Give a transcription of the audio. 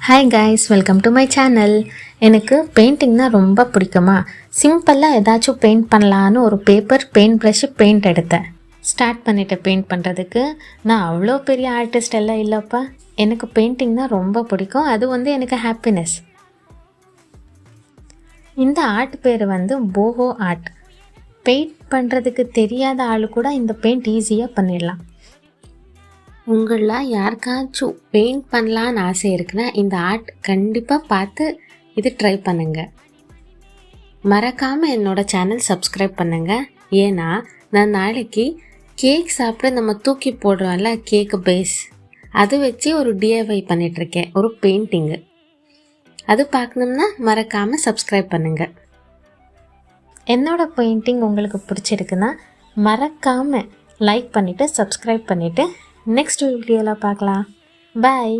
Hi guys, welcome to my channel. எனக்கு பெயிண்டிங்னா ரொம்ப பிடிக்குமா. சிம்பிளாக ஏதாச்சும் பெயிண்ட் பண்ணலான்னு ஒரு பேப்பர், பெயிண்ட் ப்ரஷ்ஷு, பெயிண்ட் எடுத்தேன். ஸ்டார்ட் பண்ணிட்டேன் பெயிண்ட் பண்ணுறதுக்கு. நான் அவ்வளோ பெரிய ஆர்டிஸ்ட் எல்லாம் இல்லைப்பா. எனக்கு பெயிண்டிங்னா ரொம்ப பிடிக்கும். அது எனக்கு ஹாப்பினஸ். இந்த ஆர்ட் பேர் போஹோ ஆர்ட். பெயிண்ட் பண்ணுறதுக்கு தெரியாத ஆள் கூட இந்த பெயிண்ட் ஈஸியாக பண்ணிடலாம். உங்களில் யாருக்காச்சும் பெயிண்ட் பண்ணலான்னு ஆசை இருக்குன்னா இந்த ஆர்ட் கண்டிப்பாக பார்த்து இது ட்ரை பண்ணுங்கள். மறக்காமல் என்னோடய சேனல் சப்ஸ்கிரைப் பண்ணுங்கள். ஏன்னா நான் நாளைக்கு கேக் சாப்பிட நம்ம தூக்கி போடுறோம்ல, கேக்கு பேஸ், அது வச்சு ஒரு டிஐவை பண்ணிகிட்ருக்கேன், ஒரு பெயிண்டிங்கு. அது பார்க்கணும்னா மறக்காமல் சப்ஸ்கிரைப் பண்ணுங்கள். என்னோடய பெயிண்டிங் உங்களுக்கு பிடிச்சிருக்குன்னா மறக்காமல் லைக் பண்ணிவிட்டு சப்ஸ்கிரைப் பண்ணிவிட்டு நெக்ஸ்ட் வீடியோவில் பார்க்கலாம். பாய்.